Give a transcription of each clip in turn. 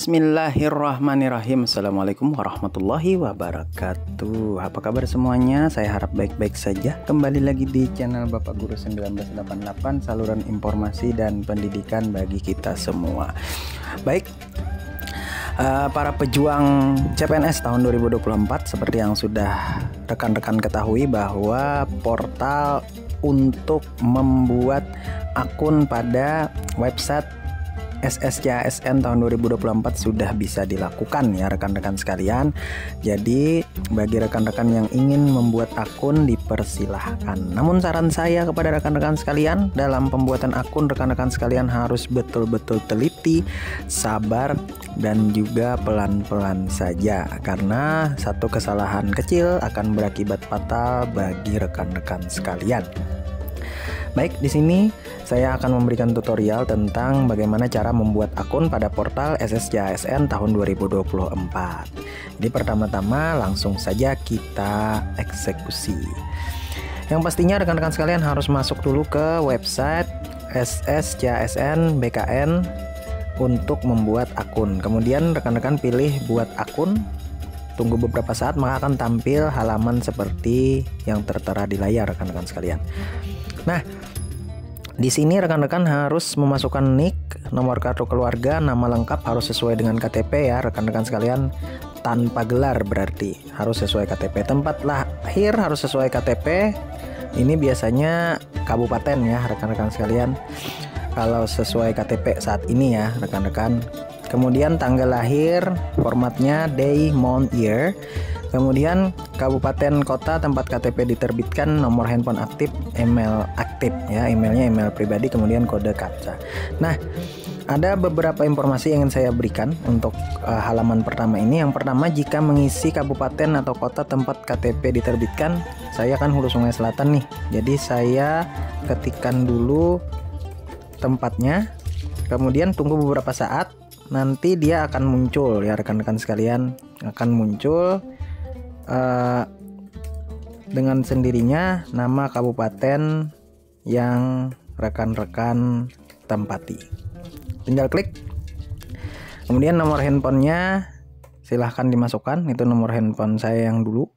Bismillahirrahmanirrahim. Assalamualaikum warahmatullahi wabarakatuh. Apa kabar semuanya? Saya harap baik-baik saja. Kembali lagi di channel Bapak Guru 1988, saluran informasi dan pendidikan bagi kita semua. Baik, para pejuang CPNS tahun 2024, seperti yang sudah rekan-rekan ketahui bahwa portal untuk membuat akun pada website SSCASN tahun 2024 sudah bisa dilakukan ya rekan-rekan sekalian. Jadi bagi rekan-rekan yang ingin membuat akun dipersilahkan. Namun saran saya kepada rekan-rekan sekalian, dalam pembuatan akun rekan-rekan sekalian harus betul-betul teliti, sabar, dan juga pelan-pelan saja, karena satu kesalahan kecil akan berakibat fatal bagi rekan-rekan sekalian. Baik, di sini saya akan memberikan tutorial tentang bagaimana cara membuat akun pada portal SSCASN tahun 2024. Jadi pertama-tama langsung saja kita eksekusi. Yang pastinya rekan-rekan sekalian harus masuk dulu ke website SSCASN BKN untuk membuat akun. Kemudian rekan-rekan pilih buat akun. Tunggu beberapa saat maka akan tampil halaman seperti yang tertera di layar rekan-rekan sekalian. Nah, di sini rekan-rekan harus memasukkan NIK, nomor kartu keluarga, nama lengkap harus sesuai dengan KTP ya rekan-rekan sekalian, tanpa gelar berarti harus sesuai KTP. Tempat lahir harus sesuai KTP. Ini biasanya kabupaten ya rekan-rekan sekalian. Kalau sesuai KTP saat ini ya rekan-rekan. Kemudian tanggal lahir, formatnya day, month, year. Kemudian kabupaten, kota, tempat KTP diterbitkan, nomor handphone aktif, email aktif ya, emailnya email pribadi, kemudian kode captcha. Nah, ada beberapa informasi yang ingin saya berikan untuk halaman pertama ini. Yang pertama, jika mengisi kabupaten atau kota tempat KTP diterbitkan, saya kan Hulu Sungai Selatan nih. Jadi saya ketikkan dulu tempatnya, kemudian tunggu beberapa saat, nanti dia akan muncul ya rekan-rekan sekalian, akan muncul dengan sendirinya nama kabupaten yang rekan-rekan tempati. Tinggal klik. Kemudian nomor handphonenya silahkan dimasukkan. Itu nomor handphone saya yang dulu.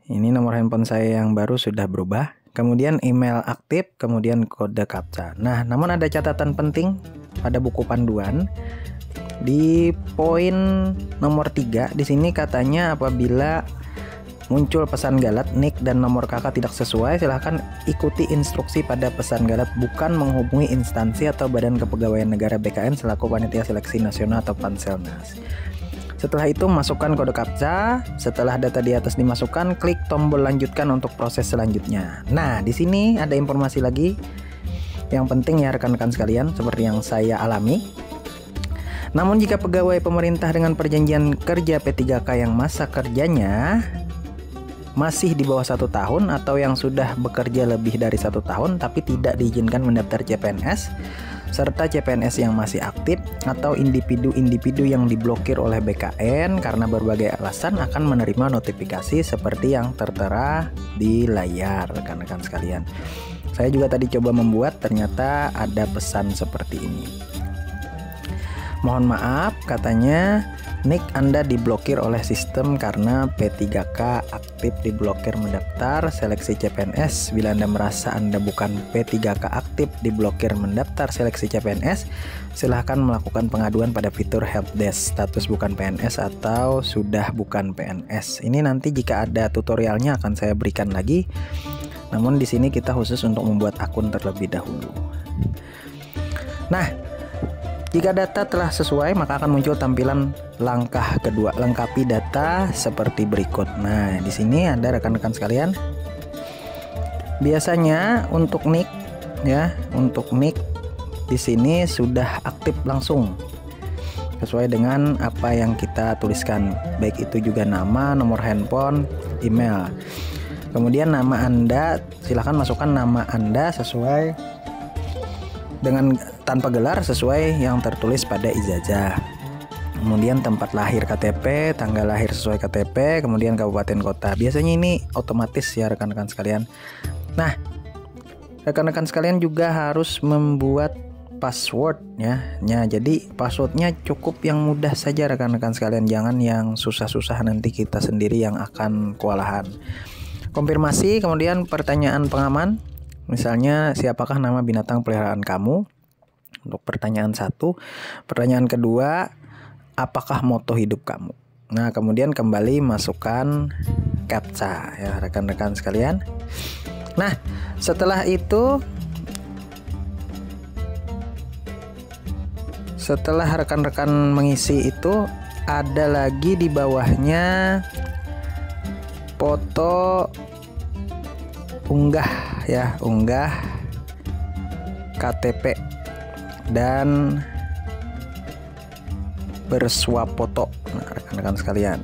Ini nomor handphone saya yang baru sudah berubah. Kemudian email aktif, kemudian kode captcha. Nah, namun ada catatan penting pada buku panduan. Di poin nomor 3 di sini katanya apabila muncul pesan galat, NIK dan nomor kakak tidak sesuai, silahkan ikuti instruksi pada pesan galat, bukan menghubungi instansi atau Badan Kepegawaian Negara BKN selaku panitia seleksi nasional atau Panselnas. Setelah itu masukkan kode captcha. Setelah data di atas dimasukkan, klik tombol lanjutkan untuk proses selanjutnya. Nah, di sini ada informasi lagi yang penting ya rekan-rekan sekalian, seperti yang saya alami. Namun jika pegawai pemerintah dengan perjanjian kerja P3K yang masa kerjanya masih di bawah 1 tahun atau yang sudah bekerja lebih dari 1 tahun tapi tidak diizinkan mendaftar CPNS, serta CPNS yang masih aktif atau individu-individu yang diblokir oleh BKN karena berbagai alasan akan menerima notifikasi seperti yang tertera di layar rekan-rekan sekalian. Saya juga tadi coba membuat, ternyata ada pesan seperti ini. Mohon maaf, katanya NIK Anda diblokir oleh sistem karena P3K aktif diblokir mendaftar seleksi CPNS. Bila Anda merasa Anda bukan P3K aktif diblokir mendaftar seleksi CPNS, silahkan melakukan pengaduan pada fitur helpdesk status bukan PNS atau sudah bukan PNS. Ini nanti jika ada tutorialnya akan saya berikan lagi. Namun di sini kita khusus untuk membuat akun terlebih dahulu. Nah, jika data telah sesuai, maka akan muncul tampilan langkah kedua, lengkapi data seperti berikut. Nah, di sini ada rekan-rekan sekalian. Biasanya untuk NIK ya, untuk NIK di sini sudah aktif langsung sesuai dengan apa yang kita tuliskan, baik itu juga nama, nomor handphone, email. Kemudian nama Anda, silahkan masukkan nama Anda sesuai dengan tanpa gelar sesuai yang tertulis pada ijazah. Kemudian tempat lahir KTP, tanggal lahir sesuai KTP, kemudian kabupaten kota. Biasanya ini otomatis ya rekan-rekan sekalian. Nah, rekan-rekan sekalian juga harus membuat passwordnya. Jadi passwordnya cukup yang mudah saja rekan-rekan sekalian, jangan yang susah-susah, nanti kita sendiri yang akan kewalahan. Konfirmasi, kemudian pertanyaan pengaman, misalnya siapakah nama binatang peliharaan kamu, untuk pertanyaan 1. Pertanyaan kedua, apakah moto hidup kamu. Nah, kemudian kembali masukkan captcha ya rekan-rekan sekalian. Nah, setelah itu, setelah rekan-rekan mengisi itu, ada lagi di bawahnya foto unggah ya, unggah KTP dan bersuap foto. Nah, rekan-rekan sekalian,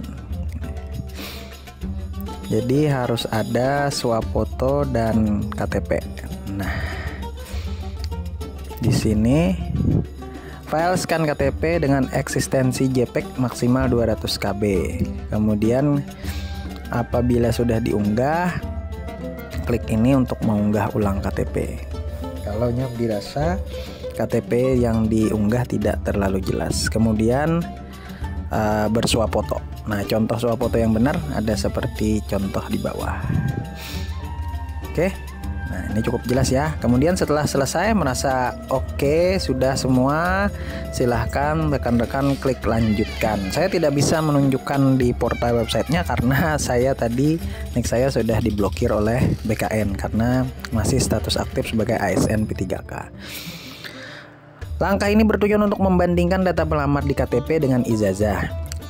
jadi harus ada suap foto dan KTP. Nah, di sini file scan KTP dengan eksistensi JPEG maksimal 200 KB. Kemudian apabila sudah diunggah, klik ini untuk mengunggah ulang KTP. Kalau dirasa KTP yang diunggah tidak terlalu jelas, kemudian bersuap foto. Nah, contoh suap foto yang benar ada seperti contoh di bawah. Oke. Nah, ini cukup jelas ya. Kemudian setelah selesai merasa oke, sudah semua, silahkan rekan-rekan klik lanjutkan. Saya tidak bisa menunjukkan di portal websitenya karena saya tadi nick saya sudah diblokir oleh BKN karena masih status aktif sebagai ASN P3K. Langkah ini bertujuan untuk membandingkan data pelamar di KTP dengan ijazah.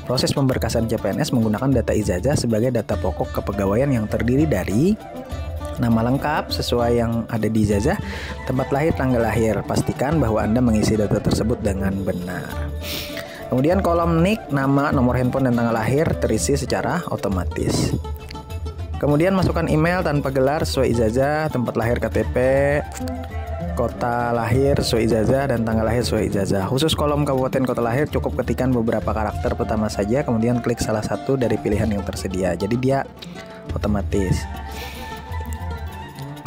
Proses pemberkasan CPNS menggunakan data ijazah sebagai data pokok kepegawaian yang terdiri dari nama lengkap sesuai yang ada di ijazah, tempat lahir, tanggal lahir. Pastikan bahwa Anda mengisi data tersebut dengan benar. Kemudian kolom NIK, nama, nomor handphone, dan tanggal lahir terisi secara otomatis. Kemudian masukkan email tanpa gelar sesuai ijazah, tempat lahir KTP, kota lahir sesuai ijazah, dan tanggal lahir sesuai ijazah. Khusus kolom kabupaten kota lahir cukup ketikkan beberapa karakter pertama saja, kemudian klik salah satu dari pilihan yang tersedia. Jadi dia otomatis.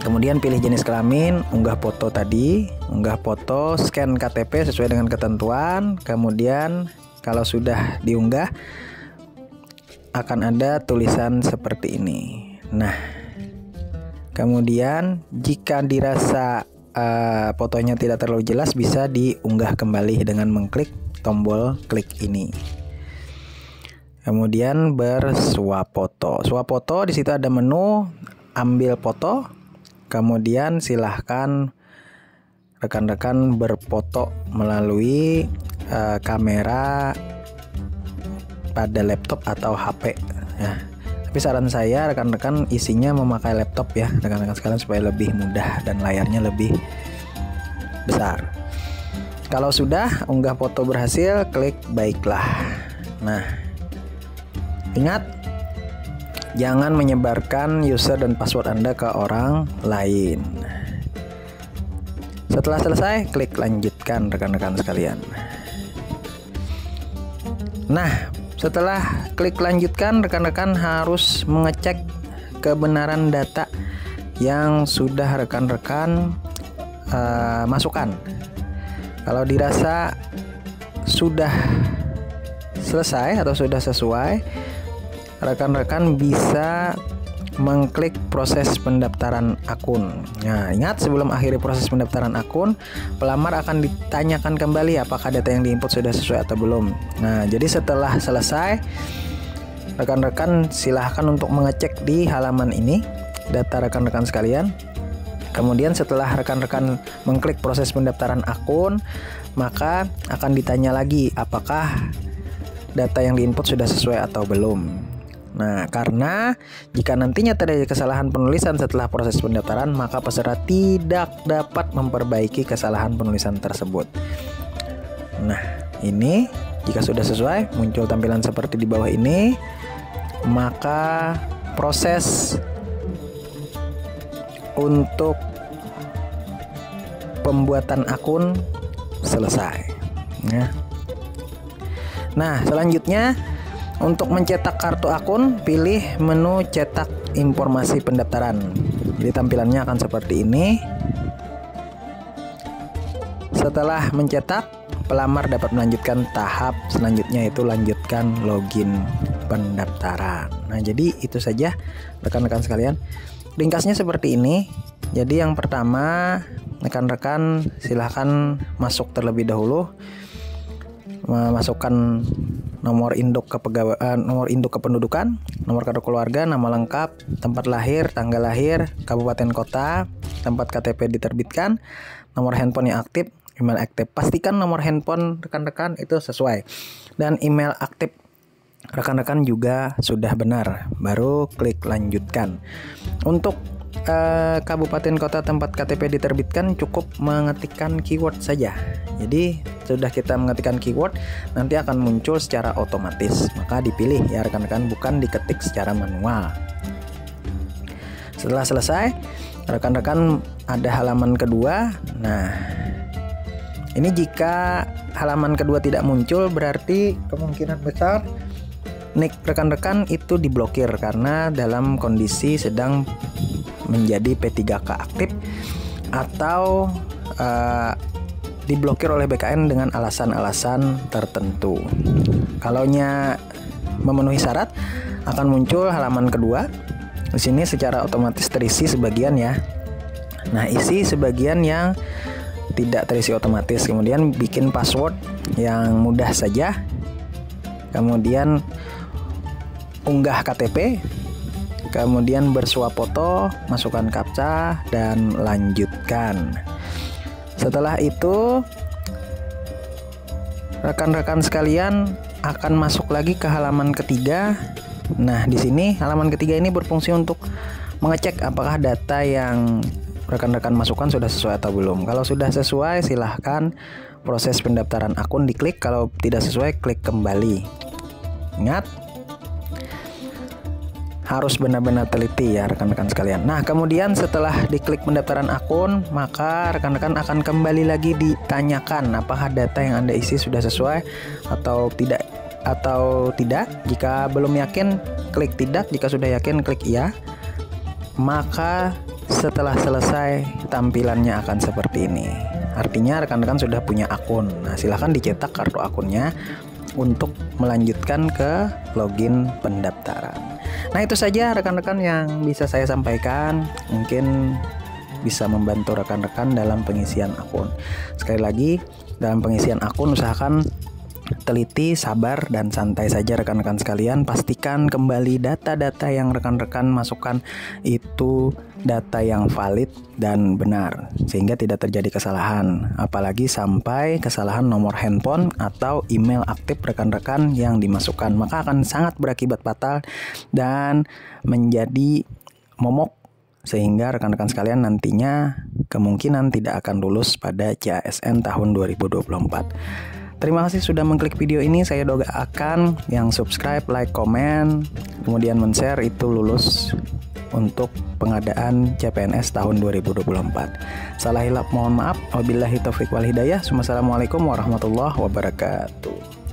Kemudian pilih jenis kelamin, unggah foto tadi, unggah foto, scan KTP sesuai dengan ketentuan. Kemudian kalau sudah diunggah akan ada tulisan seperti ini. Nah, kemudian jika dirasa fotonya tidak terlalu jelas, bisa diunggah kembali dengan mengklik tombol klik ini. Kemudian bersuap foto. Suap foto, di situ ada menu ambil foto. Kemudian silahkan rekan-rekan berfoto melalui kamera pada laptop atau HP ya. Tapi saran saya rekan-rekan isinya memakai laptop ya rekan-rekan sekalian, supaya lebih mudah dan layarnya lebih besar. Kalau sudah unggah foto berhasil, klik baiklah. Nah, ingat, jangan menyebarkan user dan password Anda ke orang lain. Setelah selesai, klik lanjutkan rekan-rekan sekalian. Nah, setelah klik lanjutkan, rekan-rekan harus mengecek kebenaran data yang sudah rekan-rekan masukkan. Kalau dirasa sudah selesai atau sudah sesuai, rekan-rekan bisa mengklik proses pendaftaran akun. Nah, ingat, sebelum akhiri proses pendaftaran akun, pelamar akan ditanyakan kembali apakah data yang diinput sudah sesuai atau belum. Nah, jadi setelah selesai, rekan-rekan silahkan untuk mengecek di halaman ini data rekan-rekan sekalian. Kemudian setelah rekan-rekan mengklik proses pendaftaran akun, maka akan ditanya lagi apakah data yang diinput sudah sesuai atau belum. Nah, karena jika nantinya terjadi kesalahan penulisan setelah proses pendaftaran, maka peserta tidak dapat memperbaiki kesalahan penulisan tersebut. Nah, ini jika sudah sesuai, muncul tampilan seperti di bawah ini, maka proses untuk pembuatan akun selesai. Nah, selanjutnya, untuk mencetak kartu akun, pilih menu cetak informasi pendaftaran. Jadi tampilannya akan seperti ini. Setelah mencetak, pelamar dapat melanjutkan tahap selanjutnya, yaitu lanjutkan login pendaftaran. Nah, jadi itu saja rekan-rekan sekalian. Ringkasnya seperti ini. Jadi yang pertama, rekan-rekan silahkan masuk terlebih dahulu, memasukkan nomor induk kependudukan, nomor kartu keluarga, nama lengkap, tempat lahir, tanggal lahir, kabupaten kota, tempat KTP diterbitkan, nomor handphone yang aktif, email aktif. Pastikan nomor handphone rekan-rekan itu sesuai, dan email aktif rekan-rekan juga sudah benar, baru klik lanjutkan. Untuk kabupaten kota tempat KTP diterbitkan cukup mengetikkan keyword saja. Jadi sudah kita mengetikkan keyword, nanti akan muncul secara otomatis, maka dipilih ya rekan-rekan, bukan diketik secara manual. Setelah selesai, rekan-rekan ada halaman kedua. Nah, ini jika halaman kedua tidak muncul, berarti kemungkinan besar nik rekan-rekan itu diblokir karena dalam kondisi sedang menjadi P3K aktif atau diblokir oleh BKN dengan alasan-alasan tertentu. Kalaunya memenuhi syarat, akan muncul halaman kedua. Di sini secara otomatis terisi sebagian ya. Nah, isi sebagian yang tidak terisi otomatis. Kemudian bikin password yang mudah saja. Kemudian unggah KTP. Kemudian bersuap foto, masukkan captcha, dan lanjutkan. Setelah itu, rekan-rekan sekalian akan masuk lagi ke halaman ketiga. Nah, di sini halaman ketiga ini berfungsi untuk mengecek apakah data yang rekan-rekan masukkan sudah sesuai atau belum. Kalau sudah sesuai, silahkan proses pendaftaran akun diklik. Kalau tidak sesuai, klik kembali. Ingat, harus benar-benar teliti ya rekan-rekan sekalian. Nah, kemudian setelah diklik pendaftaran akun, maka rekan-rekan akan kembali lagi ditanyakan apakah data yang Anda isi sudah sesuai atau tidak. Jika belum yakin, klik tidak. Jika sudah yakin, klik iya. Maka setelah selesai, tampilannya akan seperti ini. Artinya rekan-rekan sudah punya akun. Nah, silahkan dicetak kartu akunnya untuk melanjutkan ke login pendaftaran. Nah, itu saja rekan-rekan yang bisa saya sampaikan. Mungkin bisa membantu rekan-rekan dalam pengisian akun. Sekali lagi, dalam pengisian akun usahakan teliti, sabar, dan santai saja rekan-rekan sekalian. Pastikan kembali data-data yang rekan-rekan masukkan itu data yang valid dan benar, sehingga tidak terjadi kesalahan. Apalagi sampai kesalahan nomor handphone atau email aktif rekan-rekan yang dimasukkan, maka akan sangat berakibat fatal dan menjadi momok, sehingga rekan-rekan sekalian nantinya kemungkinan tidak akan lulus pada CASN tahun 2024. Terima kasih sudah mengklik video ini. Saya doakan yang subscribe, like, komen, kemudian men-share itu lulus untuk pengadaan CPNS tahun 2024. Salah hilap mohon maaf. Wabillahi taufiq wal hidayah. Wassalamualaikum warahmatullahi wabarakatuh.